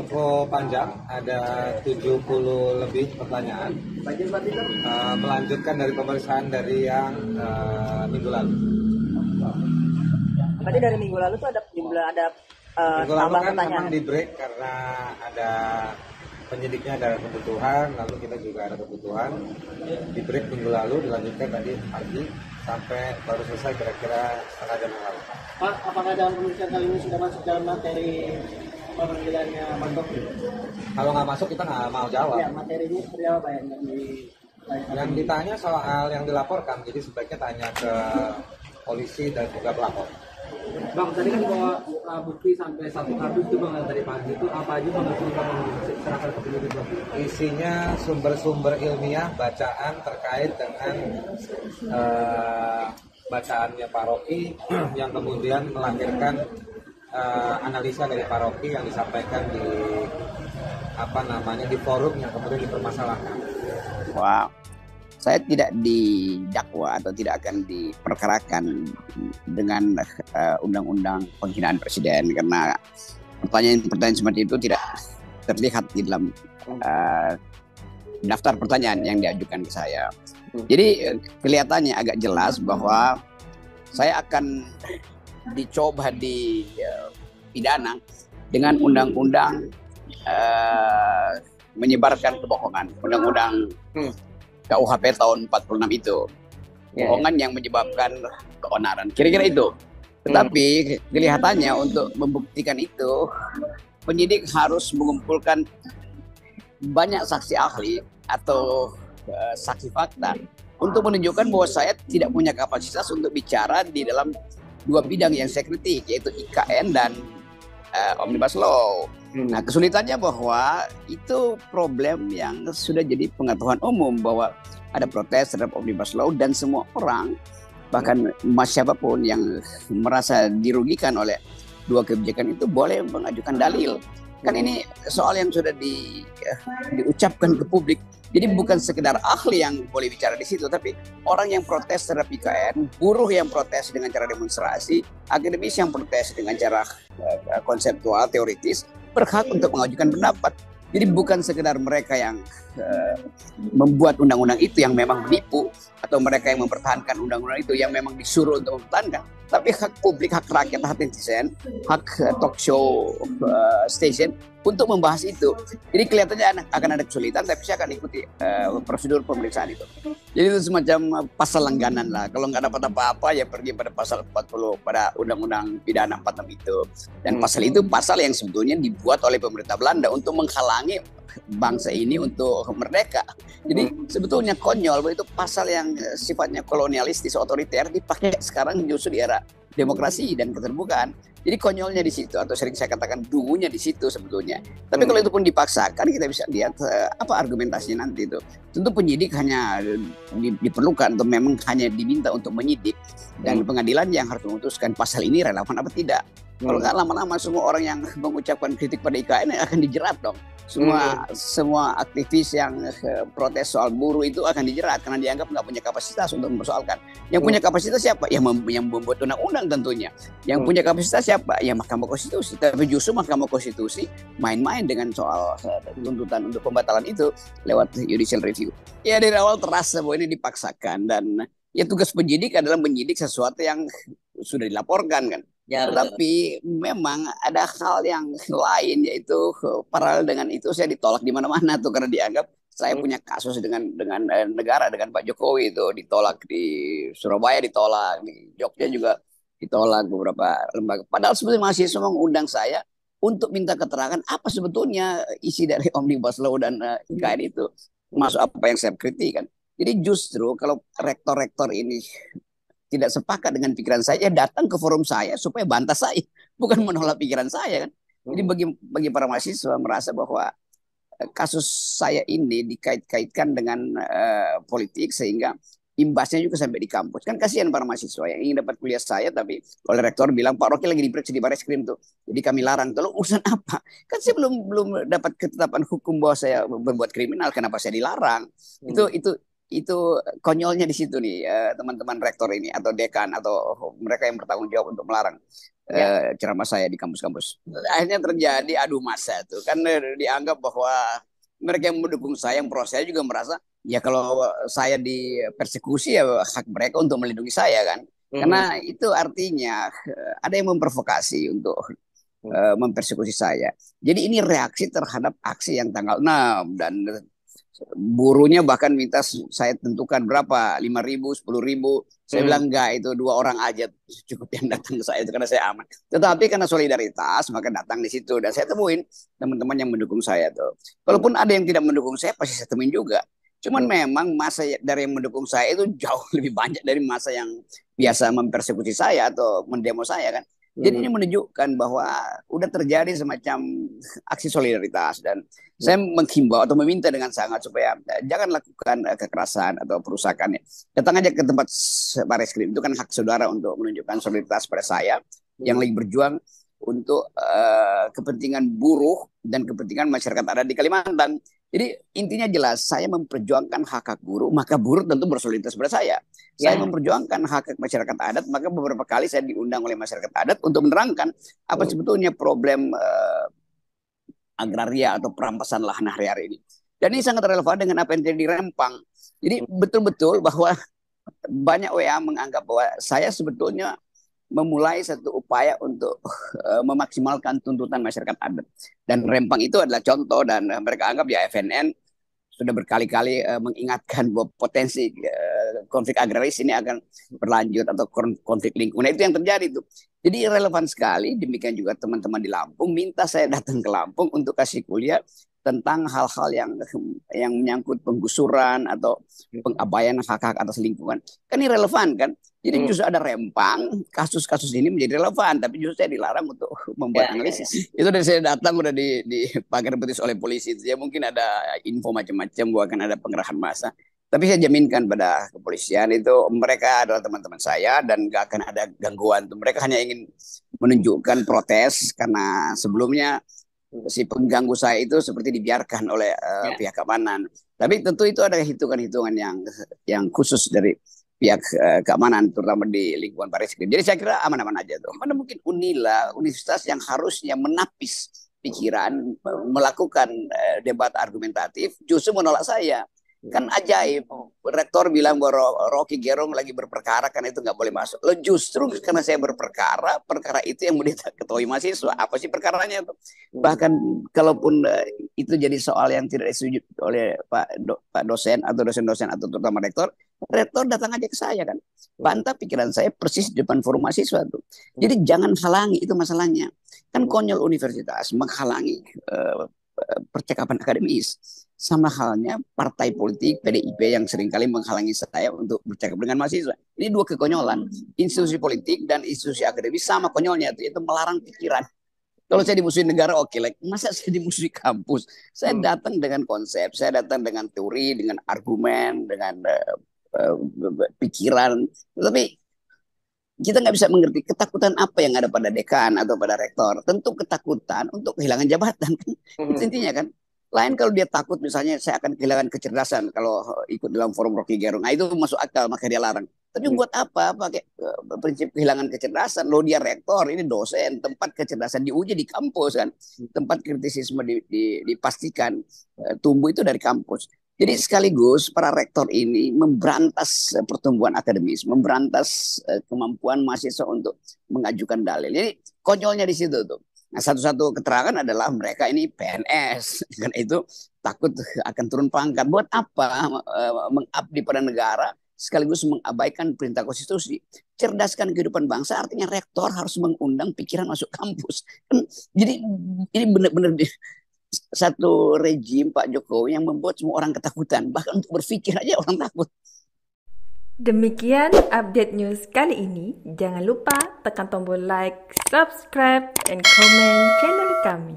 cukup panjang, ada 70 lebih pertanyaan. Melanjutkan dari pemeriksaan dari yang minggu lalu. Berarti dari minggu lalu tuh ada Minggu lalu kan memang di break karena ada penyidiknya ada kebutuhan, lalu kita juga ada kebutuhan. Di break minggu lalu, dilanjutkan tadi pagi sampai baru selesai kira-kira setengah jam yang lalu. Pak, apakah dalam pemeriksaan kali ini sudah masuk dalam materi pemanggilannya Pak Taufik? Kalau nggak masuk kita nggak mau jawab. Ya, materinya seperti apa Pak Yang ditanya soal yang dilaporkan, jadi sebaiknya tanya ke polisi dan juga pelapor. Bang, tadi kan bawa bukti sampai 1 kardus itu Bang dari pagi itu apa aja Bang serahkan ke penyidik Bang? Isinya sumber-sumber ilmiah, bacaan terkait dengan bacaannya Pak Rocky yang kemudian melahirkan analisa dari Pak Rocky yang disampaikan di forum yang kemudian dipermasalahkan. Wow. Saya tidak didakwa atau tidak akan diperkarakan dengan undang-undang penghinaan presiden karena pertanyaan seperti itu tidak terlihat di dalam daftar pertanyaan yang diajukan ke saya. Jadi kelihatannya agak jelas bahwa saya akan dicoba di pidana dengan undang-undang menyebarkan kebohongan, undang-undang KUHP tahun 46 itu. Bohongan yang menyebabkan keonaran. Kira-kira itu. Tetapi kelihatannya untuk membuktikan itu, penyidik harus mengumpulkan banyak saksi ahli atau saksi fakta untuk menunjukkan bahwa saya tidak punya kapasitas untuk bicara di dalam 2 bidang yang saya kritik, yaitu IKN dan Omnibus Law. Nah, kesulitannya bahwa itu problem yang sudah jadi pengetahuan umum bahwa ada protes terhadap Omnibus Law dan semua orang, bahkan siapapun yang merasa dirugikan oleh 2 kebijakan itu boleh mengajukan dalil. Kan ini soal yang sudah diucapkan ke publik. Jadi bukan sekedar ahli yang boleh bicara di situ, tapi orang yang protes terhadap IKN, buruh yang protes dengan cara demonstrasi, akademis yang protes dengan cara konseptual, teoritis, berhak untuk mengajukan pendapat. Jadi bukan sekedar mereka yang membuat undang-undang itu yang memang menipu, atau mereka yang mempertahankan undang-undang itu yang memang disuruh untuk mempertahankan, tapi hak publik, hak rakyat, hak netizen, hak talk show station untuk membahas itu. Jadi kelihatannya akan ada kesulitan, tapi saya akan ikuti prosedur pemeriksaan itu. Jadi itu semacam pasal langganan lah. Kalau nggak dapat apa-apa ya pergi pada pasal 40 pada Undang-Undang Pidana 46 itu. Dan pasal itu pasal yang sebetulnya dibuat oleh pemerintah Belanda untuk menghalangi bangsa ini untuk merdeka. Jadi sebetulnya konyol bahwa itu pasal yang sifatnya kolonialistis, otoriter dipakai sekarang justru di era demokrasi dan keterbukaan. Jadi konyolnya di situ, atau sering saya katakan dungunya di situ sebetulnya. Tapi kalau itu pun dipaksakan, kita bisa lihat apa argumentasinya nanti itu. Tentu penyidik hanya diperlukan atau memang hanya diminta untuk menyidik, dan pengadilan yang harus memutuskan pasal ini relevan apa tidak. Kalau nggak, lama-lama semua orang yang mengucapkan kritik pada IKN akan dijerat dong. Semua aktivis yang protes soal buruh itu akan dijerat karena dianggap nggak punya kapasitas untuk mempersoalkan. Yang punya kapasitas siapa? Yang membuat undang-undang tentunya. Yang punya kapasitas siapa? Ya Mahkamah Konstitusi. Tapi justru Mahkamah Konstitusi main-main dengan soal tuntutan untuk pembatalan itu lewat judicial review. Ya dari awal terasa bahwa ini dipaksakan, dan ya tugas penyidik adalah menyidik sesuatu yang sudah dilaporkan kan. Ya, tapi memang ada hal yang lain, yaitu paralel dengan itu saya ditolak di mana-mana tuh karena dianggap saya punya kasus dengan negara, dengan Pak Jokowi. Itu ditolak di Surabaya, ditolak di Jogja juga ditolak beberapa lembaga. Padahal sebetulnya mahasiswa mengundang saya untuk minta keterangan apa sebetulnya isi dari Omnibus Law dan IKN itu, masuk apa yang saya kritik kan. Jadi justru kalau rektor-rektor ini tidak sepakat dengan pikiran saya, datang ke forum saya supaya bantah saya, bukan menolak pikiran saya kan. Jadi bagi para mahasiswa merasa bahwa kasus saya ini dikait-kaitkan dengan politik sehingga imbasnya juga sampai di kampus. Kan kasihan para mahasiswa yang ingin dapat kuliah saya, tapi oleh rektor bilang Pak Rocky lagi diperiksa di Bareskrim tuh, jadi kami larang. Tolong urusan apa? Kan saya belum dapat ketetapan hukum bahwa saya berbuat kriminal, kenapa saya dilarang? Itu konyolnya di situ nih, teman-teman rektor ini atau dekan atau mereka yang bertanggung jawab untuk melarang. ceramah saya di kampus-kampus. Akhirnya terjadi adu massa tuh, kan dianggap bahwa mereka yang mendukung saya, yang pro saya juga merasa ya kalau saya dipersekusi ya hak mereka untuk melindungi saya kan. Karena itu artinya ada yang memprovokasi untuk mempersekusi saya. Jadi ini reaksi terhadap aksi yang tanggal 6 dan burunya bahkan minta saya tentukan berapa, 5.000, 10.000. Saya bilang enggak, itu 2 orang aja cukup yang datang ke saya itu karena saya aman. Tetapi karena solidaritas maka datang di situ dan saya temuin teman-teman yang mendukung saya tuh. Kalaupun ada yang tidak mendukung saya pasti saya temuin juga. Cuman memang masa dari yang mendukung saya itu jauh lebih banyak dari masa yang biasa mempersekusi saya atau mendemo saya kan. Jadi ini menunjukkan bahwa udah terjadi semacam aksi solidaritas dan saya menghimbau atau meminta dengan sangat supaya jangan lakukan kekerasan atau perusakan. Datang aja ke tempat Bareskrim, itu kan hak saudara untuk menunjukkan solidaritas pada saya yang lagi berjuang untuk kepentingan buruh dan kepentingan masyarakat adat di Kalimantan. Jadi intinya jelas, saya memperjuangkan hak-hak buruh, maka buruh tentu bersolidaritas pada saya. Saya memperjuangkan hak masyarakat adat, maka beberapa kali saya diundang oleh masyarakat adat untuk menerangkan apa sebetulnya problem agraria atau perampasan lahan hari-hari ini. Dan ini sangat relevan dengan apa yang terjadi di Rempang. Jadi betul-betul bahwa banyak WA menganggap bahwa saya sebetulnya memulai satu upaya untuk memaksimalkan tuntutan masyarakat adat. Dan Rempang itu adalah contoh dan mereka anggap ya FNN sudah berkali-kali mengingatkan bahwa potensi konflik agraris ini akan berlanjut atau konflik lingkungan. Itu yang terjadi tuh. Jadi relevan sekali. Demikian juga teman-teman di Lampung minta saya datang ke Lampung untuk kasih kuliah tentang hal-hal yang menyangkut penggusuran atau pengabaian hak-hak atas lingkungan. Kan ini relevan kan? Jadi justru ada Rempang, kasus-kasus ini menjadi relevan, tapi justru saya dilarang untuk membuat analisis. Itu dari saya datang udah di pagar betis oleh polisi. Ya mungkin ada info macam-macam bahwa akan ada pengerahan massa. Tapi saya jaminkan pada kepolisian itu mereka adalah teman-teman saya dan gak akan ada gangguan. Mereka hanya ingin menunjukkan protes karena sebelumnya si pengganggu saya itu seperti dibiarkan oleh pihak keamanan. Tapi tentu itu ada hitungan-hitungan yang khusus dari pihak keamanan, terutama di lingkungan Bareskrim. Jadi saya kira aman-aman aja tuh. Mana mungkin Unila, universitas yang harusnya menapis pikiran, melakukan debat argumentatif, justru menolak saya. Kan ajaib, rektor bilang bahwa Rocky Gerung lagi berperkara karena itu nggak boleh masuk. Lo justru karena saya berperkara, perkara itu yang mau diketahui mahasiswa. Apa sih perkaranya itu? Bahkan kalaupun itu jadi soal yang tidak disetujui oleh Pak dosen atau dosen-dosen atau terutama rektor datang aja ke saya kan. Bantah pikiran saya persis di depan forum mahasiswa tuh. Jadi jangan halangi, itu masalahnya. Kan konyol universitas menghalangi percakapan akademis. Sama halnya partai politik PDIP yang seringkali menghalangi saya untuk bercakap dengan mahasiswa. Ini 2 kekonyolan. Institusi politik dan institusi akademis sama konyolnya, itu melarang pikiran. Kalau saya dimusuhi negara, oke, masa saya dimusuhi kampus? Saya datang dengan konsep, saya datang dengan teori, dengan argumen, dengan pikiran. Tapi kita nggak bisa mengerti ketakutan apa yang ada pada dekan atau pada rektor. Tentu ketakutan untuk kehilangan jabatan. Itu intinya kan. Lain kalau dia takut misalnya saya akan kehilangan kecerdasan kalau ikut dalam forum Rocky Gerung. Nah itu masuk akal, maka dia larang. Tapi buat apa pakai prinsip kehilangan kecerdasan? Lo dia rektor, ini dosen, tempat kecerdasan diuji di kampus kan. Tempat kritisisme dipastikan tumbuh itu dari kampus. Jadi sekaligus para rektor ini memberantas pertumbuhan akademis, memberantas kemampuan mahasiswa untuk mengajukan dalil. Jadi konyolnya di situ tuh. Nah, satu-satu keterangan adalah mereka ini PNS, karena itu takut akan turun pangkat. Buat apa mengabdi pada negara sekaligus mengabaikan perintah konstitusi? Cerdaskan kehidupan bangsa artinya rektor harus mengundang pikiran masuk kampus. Jadi ini benar-benar satu rejim Pak Jokowi yang membuat semua orang ketakutan. Bahkan untuk berpikir aja orang takut. Demikian update news kali ini. Jangan lupa tekan tombol like, subscribe, dan komen channel kami.